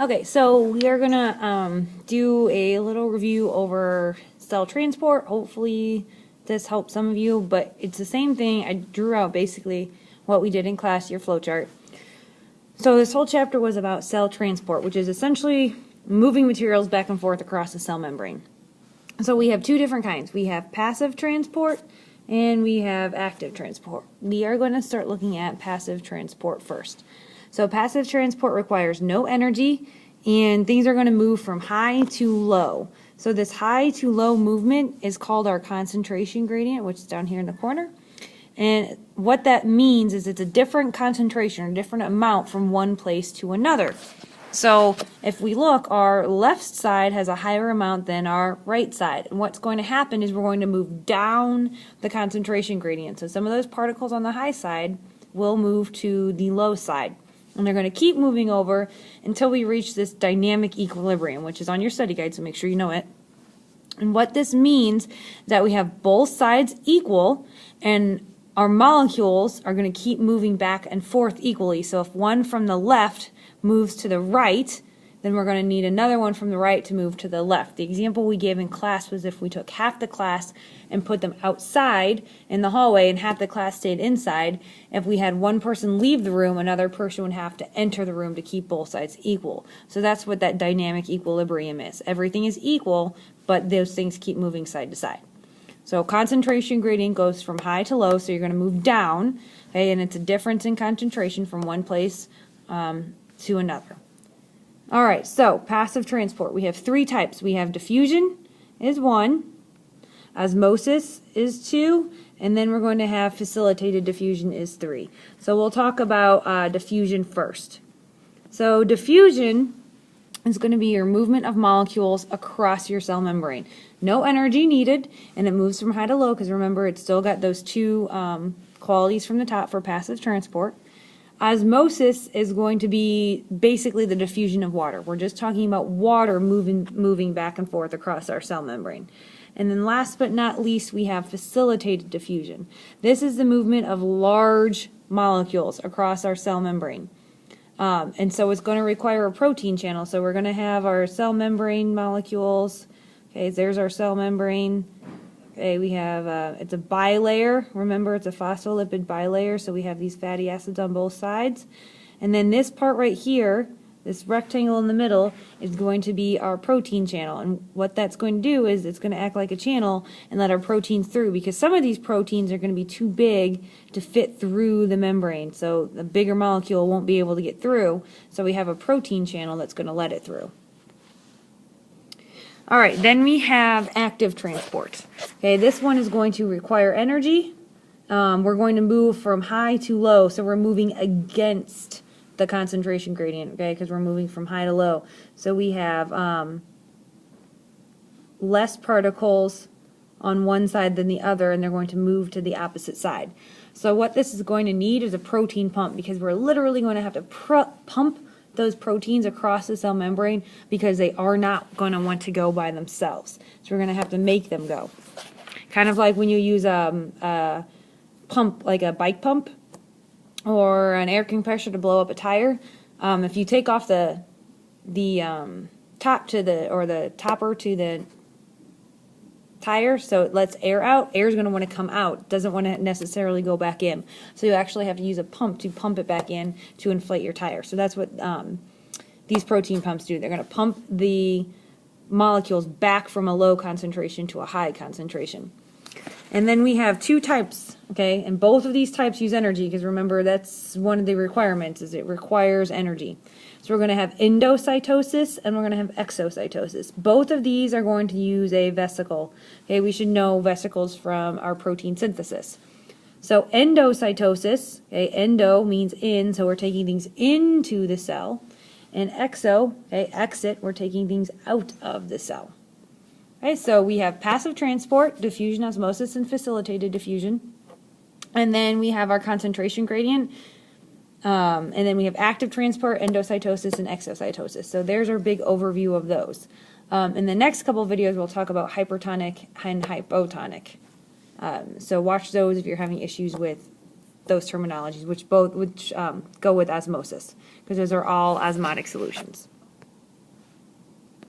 Okay, so we are gonna do a little review over cell transport. Hopefully this helps some of you, but it's the same thing. I drew out basically what we did in class, your flowchart. So this whole chapter was about cell transport, which is essentially moving materials back and forth across the cell membrane. So we have two different kinds. We have passive transport and we have active transport. We are going to start looking at passive transport first. So passive transport requires no energy, and things are going to move from high to low. So this high to low movement is called our concentration gradient, which is down here in the corner. And what that means is it's a different concentration, a different amount from one place to another. So if we look, our left side has a higher amount than our right side. And what's going to happen is we're going to move down the concentration gradient. So some of those particles on the high side will move to the low side. And they're going to keep moving over until we reach this dynamic equilibrium, which is on your study guide, so make sure you know it. And what this means is that we have both sides equal, and our molecules are going to keep moving back and forth equally. So if one from the left moves to the right, then we're going to need another one from the right to move to the left. The example we gave in class was if we took half the class and put them outside in the hallway and half the class stayed inside. If we had one person leave the room, another person would have to enter the room to keep both sides equal. So that's what that dynamic equilibrium is. Everything is equal, but those things keep moving side to side. So concentration gradient goes from high to low, so you're going to move down, okay, and it's a difference in concentration from one place to another. All right, so passive transport. We have three types. We have diffusion is one, osmosis is two, and then we're going to have facilitated diffusion is three. So we'll talk about diffusion first. So diffusion is going to be your movement of molecules across your cell membrane. No energy needed, and it moves from high to low because remember it's still got those two qualities from the top for passive transport. Osmosis is going to be basically the diffusion of water. We're just talking about water moving back and forth across our cell membrane. And then last but not least, we have facilitated diffusion. This is the movement of large molecules across our cell membrane. And so it's going to require a protein channel. So we're going to have our cell membrane molecules. Okay, there's our cell membrane. Okay, we have, it's a bilayer. Remember, it's a phospholipid bilayer, so we have these fatty acids on both sides. And then this part right here, this rectangle in the middle, is going to be our protein channel. And what that's going to do is it's going to act like a channel and let our proteins through, because some of these proteins are going to be too big to fit through the membrane. So the bigger molecule won't be able to get through. So we have a protein channel that's going to let it through. All right, then we have active transport. Okay, this one is going to require energy. We're going to move from high to low, so we're moving against the concentration gradient, okay, because we're moving from high to low. So we have less particles on one side than the other, and they're going to move to the opposite side. So what this is going to need is a protein pump, because we're literally going to have to pump those proteins across the cell membrane because they are not going to want to go by themselves. So we're going to have to make them go. Kind of like when you use a pump, like a bike pump or an air compressor to blow up a tire. If you take off the top to the topper to the tire, so it lets air out, air is going to want to come out, doesn't want to necessarily go back in. So you actually have to use a pump to pump it back in to inflate your tire. So that's what these protein pumps do. They're going to pump the molecules back from a low concentration to a high concentration. And then we have two types, okay, and both of these types use energy, because remember that's one of the requirements, is it requires energy. So we're going to have endocytosis and we're going to have exocytosis. Both of these are going to use a vesicle. Okay, we should know vesicles from our protein synthesis. So endocytosis, okay, endo means in, so we're taking things into the cell. And exo, okay, exit, we're taking things out of the cell. Okay, so we have passive transport, diffusion, osmosis, and facilitated diffusion. And then we have our concentration gradient. And then we have active transport, endocytosis, and exocytosis. So there's our big overview of those. In the next couple of videos, we'll talk about hypertonic and hypotonic. So watch those if you're having issues with those terminologies, which go with osmosis, because those are all osmotic solutions.